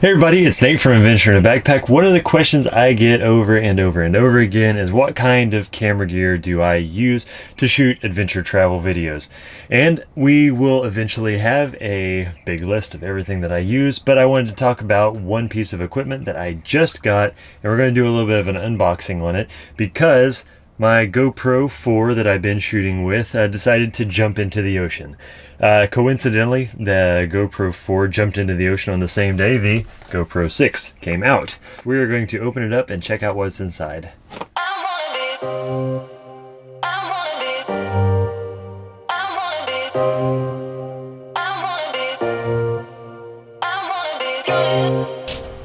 Hey everybody, it's Nate from Adventure in a Backpack. One of the questions I get over and over and over again is what kind of camera gear do I use to shoot adventure travel videos? And we will eventually have a big list of everything that I use, but I wanted to talk about one piece of equipment that I just got, and we're going to do a little bit of an unboxing on it because my GoPro 4 that I've been shooting with decided to jump into the ocean. Coincidentally, the GoPro 4 jumped into the ocean on the same day the GoPro 6 came out. We're going to open it up and check out what's inside.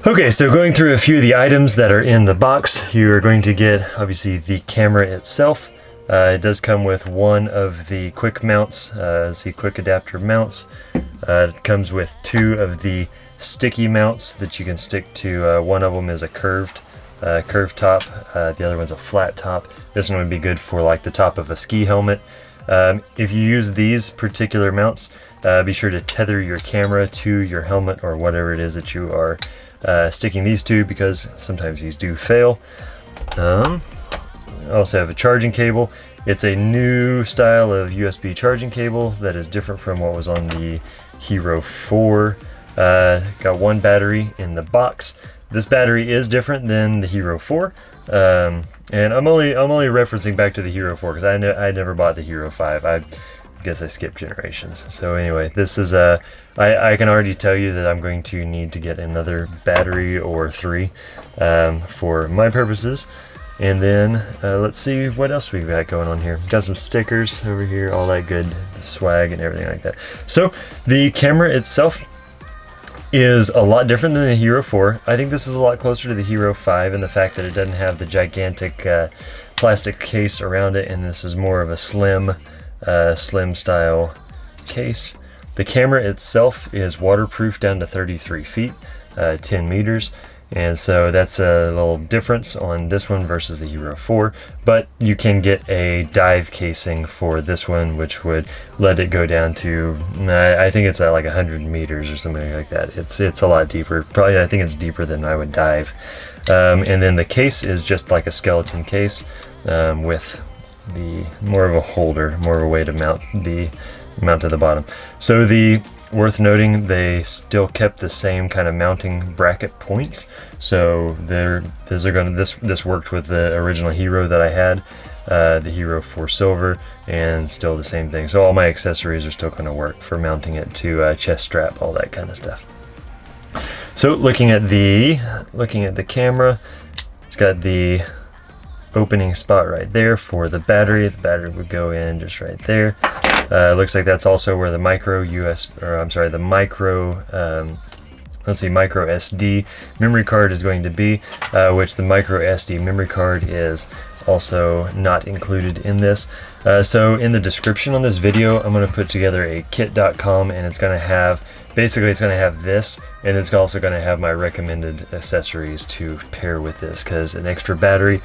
Okay, so going through a few of the items that are in the box, you are going to get obviously the camera itself. It does come with one of the quick mounts, quick adapter mounts. It comes with two of the sticky mounts that you can stick to. One of them is a curved top, the other one's a flat top. This one would be good for like the top of a ski helmet. If you use these particular mounts, be sure to tether your camera to your helmet or whatever it is that you are sticking these to, because sometimes these do fail. I also have a charging cable. It's a new style of USB charging cable that is different from what was on the Hero 4. Got one battery in the box. This battery is different than the Hero 4. And I'm only referencing back to the Hero 4 because I never bought the Hero 5. I guess I skipped generations. So anyway, this is I can already tell you that I'm going to need to get another battery or three for my purposes. And then let's see what else we've got going on here. Got some stickers over here, all that good swag and everything like that. So the camera itself is a lot different than the Hero 4. I think this is a lot closer to the Hero 5 in the fact that it doesn't have the gigantic plastic case around it, and this is more of a slim style case. The camera itself is waterproof down to 33 feet, 10 meters. And so that's a little difference on this one versus the Hero 4, but you can get a dive casing for this one, which would let it go down to, I think it's at like 100 meters or something like that. It's a lot deeper. Probably, I think it's deeper than I would dive. And then the case is just like a skeleton case with the more of a holder, more of a way to mount to the bottom. So worth noting, they still kept the same kind of mounting bracket points. So this worked with the original Hero that I had, the Hero 4 Silver, and still the same thing. So all my accessories are still going to work for mounting it to a chest strap, all that kind of stuff. So looking at the camera, it's got the opening spot right there for the battery. The battery would go in just right there. Looks like that's also where the micro SD memory card is going to be, which the micro SD memory card is also not included in this. So in the description on this video, I'm going to put together a kit.com, and it's going to have this, and it's also going to have my recommended accessories to pair with this, because an extra battery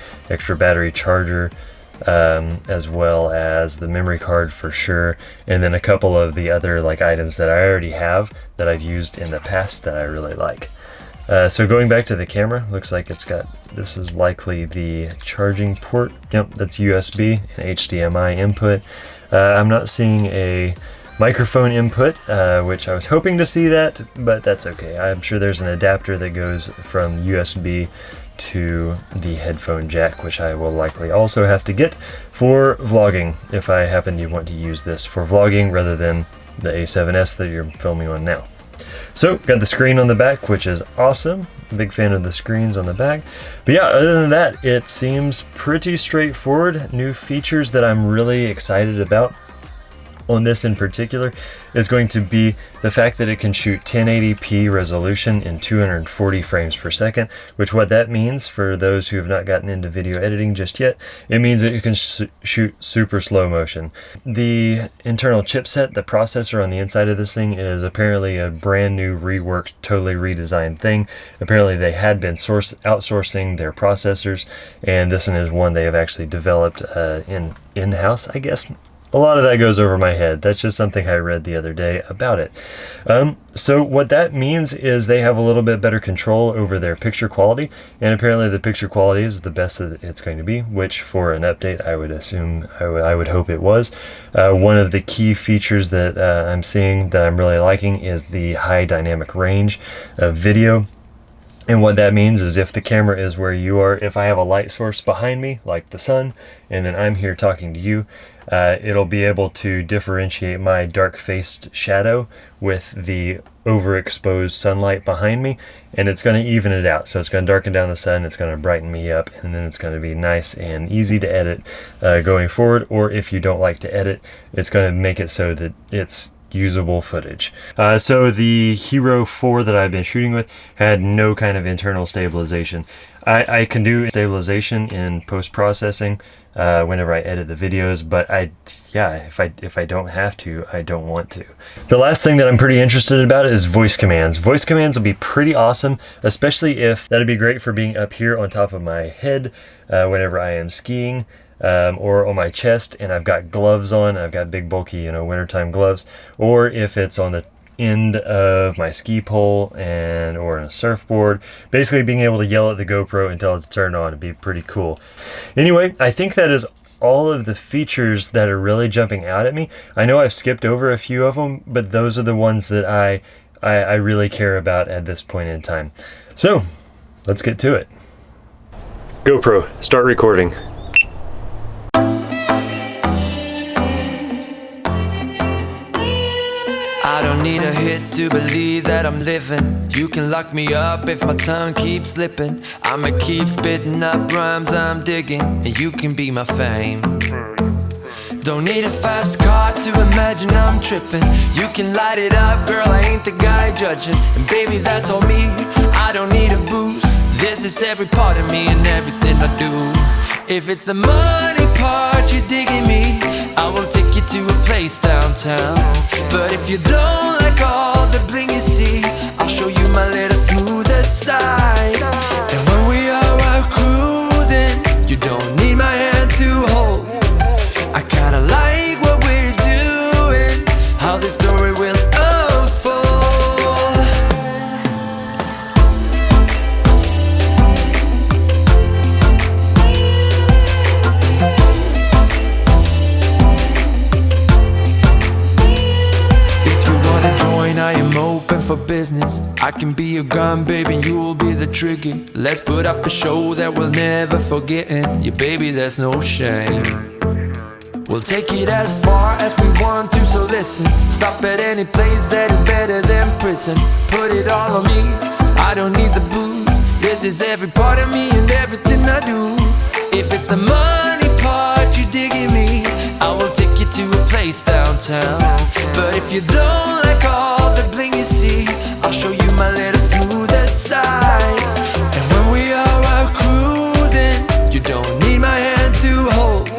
charger, as well as the memory card for sure, and then a couple of the other items that I already have that I've used in the past that I really like. So going back to the camera, looks like this is likely the charging port. Yep, that's USB and HDMI input. I'm not seeing a microphone input, which I was hoping to see that, but that's okay. I'm sure there's an adapter that goes from USB to the headphone jack, which I will likely also have to get for vlogging if I happen to want to use this for vlogging rather than the A7S that you're filming on now. So got the screen on the back, which is awesome. Big fan of the screens on the back. But yeah, other than that, it seems pretty straightforward. New features that I'm really excited about on this in particular is going to be the fact that it can shoot 1080p resolution in 240 frames per second, which what that means for those who have not gotten into video editing just yet, it means that you can shoot super slow motion. The internal chipset, the processor on the inside of this thing, is apparently a brand new reworked, totally redesigned thing. Apparently they had been outsourcing their processors, and this one is one they have actually developed in-house, I guess, a lot of that goes over my head. That's just something I read the other day about it. So what that means is they have a little bit better control over their picture quality, and apparently the picture quality is the best that it's going to be, which for an update I would assume, I would hope it was. One of the key features that I'm seeing that I'm really liking is the high dynamic range of video. And what that means is if the camera is where you are, if I have a light source behind me, like the sun, and then I'm here talking to you, it'll be able to differentiate my dark-faced shadow with the overexposed sunlight behind me, and it's going to even it out. So it's going to darken down the sun, it's going to brighten me up, and then it's going to be nice and easy to edit going forward. Or if you don't like to edit, it's going to make it so that it's usable footage. So the Hero 4 that I've been shooting with had no kind of internal stabilization. I can do stabilization in post-processing whenever I edit the videos, but if I don't have to, I don't want to. The last thing that I'm pretty interested about is voice commands. Voice commands will be pretty awesome, especially if that'd be great for being up here on top of my head whenever I am skiing. Or on my chest and I've got gloves on, I've got big bulky, wintertime gloves, or if it's on the end of my ski pole or on a surfboard, basically being able to yell at the GoPro until it's turned on would be pretty cool. Anyway, I think that is all of the features that are really jumping out at me. I know I've skipped over a few of them, but those are the ones that I really care about at this point in time. So let's get to it. GoPro, start recording. I don't need a hit to believe that I'm living. You can lock me up if my tongue keeps slipping. I'ma keep spitting up rhymes I'm digging, and you can be my fame. Don't need a fast car to imagine I'm tripping. You can light it up, girl, I ain't the guy judging. And baby, that's all me, I don't need a boost. This is every part of me and everything I do. If it's the money part you're digging me, I will take you to a place downtown. But if you don't like all the bling you see, I'll show you my little smoother side. And when we are out cruising, you don't need my hand to hold. I kinda like what we're doing, how this story will unfold. I am open for business. I can be your gun, baby, you will be the trigger. Let's put up a show that we'll never forget. Yeah, baby, there's no shame. We'll take it as far as we want to, so listen. Stop at any place that is better than prison. Put it all on me, I don't need the booze. This is every part of me and everything I do. If it's the money part you digging me, I will take you to a place downtown. But if you don't like all the bling you see, I'll show you my little smoother side. And when we are out cruising, you don't need my hand to hold.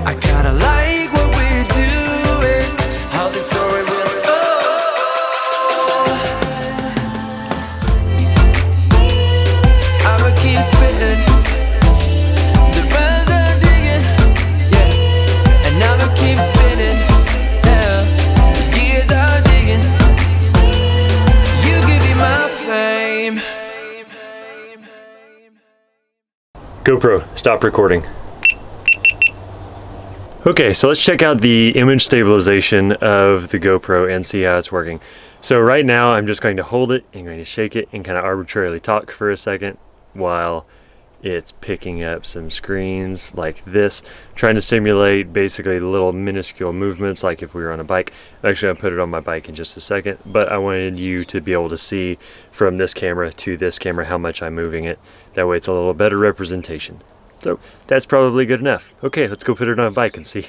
I kinda like what we're doing, how this story will unfold. I'ma keep spitting the rhymes I'm digging, yeah. And I'ma keep spinning, yeah. The years I'm digging, you can be my fame. GoPro, stop recording. Okay, so let's check out the image stabilization of the GoPro and see how it's working. So right now I'm just going to hold it and going to shake it and kind of arbitrarily talk for a second while it's picking up some screens like this, trying to simulate basically little minuscule movements like if we were on a bike. I'm actually going to put it on my bike in just a second, but I wanted you to be able to see from this camera to this camera how much I'm moving it. That way it's a little better representation. So that's probably good enough. Okay, let's go put it on a bike and see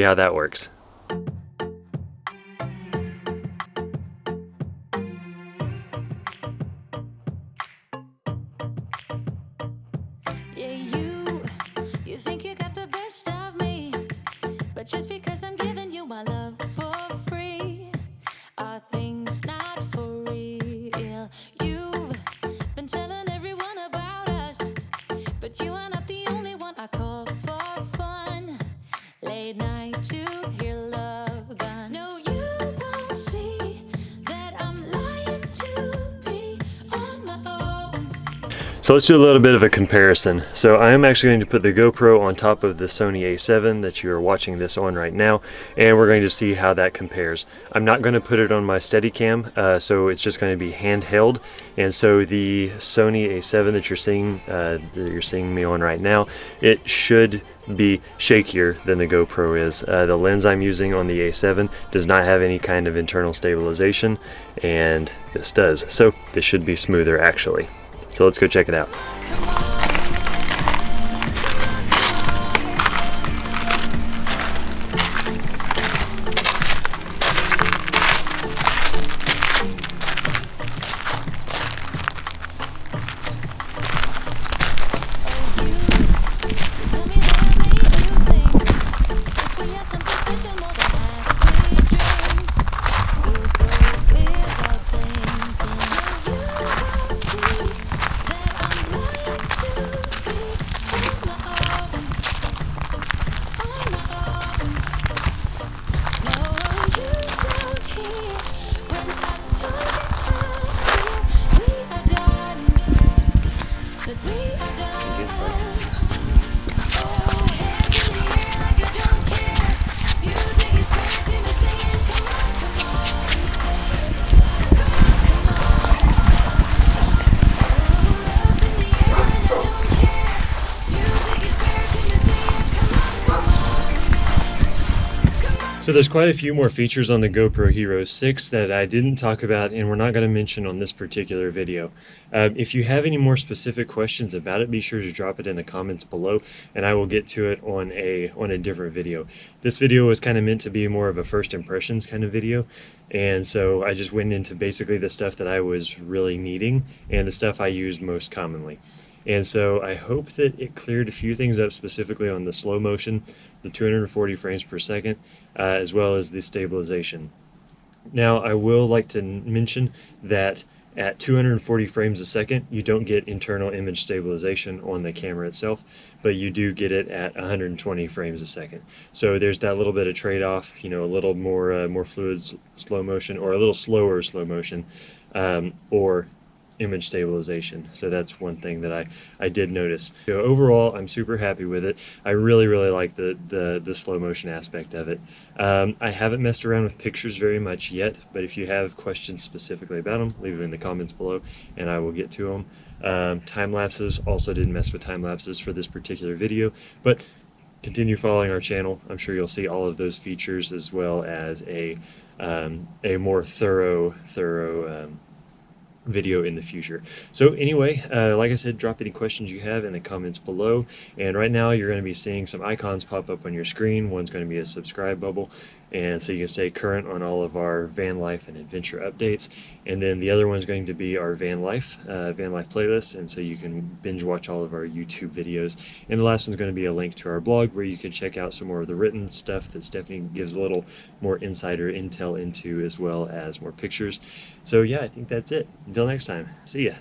how that works. Yeah, you think you got the best of me, but just because I'm giving you my love for free, are things not for real? You've been telling everyone about us, but you are not the only one I call for fun. Late night to So let's do a little bit of a comparison. So I am actually going to put the GoPro on top of the Sony A7 that you are watching this on right now, and we're going to see how that compares. I'm not going to put it on my Steadicam, so it's just going to be handheld. And so the Sony A7 that you're seeing me on right now, it should be shakier than the GoPro is. The lens I'm using on the A7 does not have any kind of internal stabilization, and this does. So this should be smoother actually. So let's go check it out. So there's quite a few more features on the GoPro Hero 6 that I didn't talk about and we're not going to mention on this particular video. If you have any more specific questions about it, be sure to drop it in the comments below and I will get to it on a different video. This video was kind of meant to be more of a first impressions kind of video, and so I just went into basically the stuff that I was really needing and the stuff I used most commonly. And so I hope that it cleared a few things up, specifically on the slow motion, the 240 frames per second, as well as the stabilization. Now, I will like to mention that at 240 frames a second, you don't get internal image stabilization on the camera itself, but you do get it at 120 frames a second. So there's that little bit of trade-off, you know, a little more fluid slow motion, or a little slower slow motion, or image stabilization. So that's one thing that I did notice. So overall, I'm super happy with it. I really like the slow motion aspect of it. I haven't messed around with pictures very much yet, but if you have questions specifically about them, leave them in the comments below and I will get to them. Time lapses, also didn't mess with time lapses for this particular video, but continue following our channel. I'm sure you'll see all of those features, as well as a more thorough video in the future. So anyway, like I said, drop any questions you have in the comments below, and right now you're going to be seeing some icons pop up on your screen. One's going to be a subscribe bubble, and so you can stay current on all of our van life and adventure updates, and then the other one's going to be our van life playlist, and so you can binge watch all of our YouTube videos, and the last one's going to be a link to our blog where you can check out some more of the written stuff that Stephanie gives a little more insider intel into, as well as more pictures. So yeah, I think that's it. Until next time, see ya.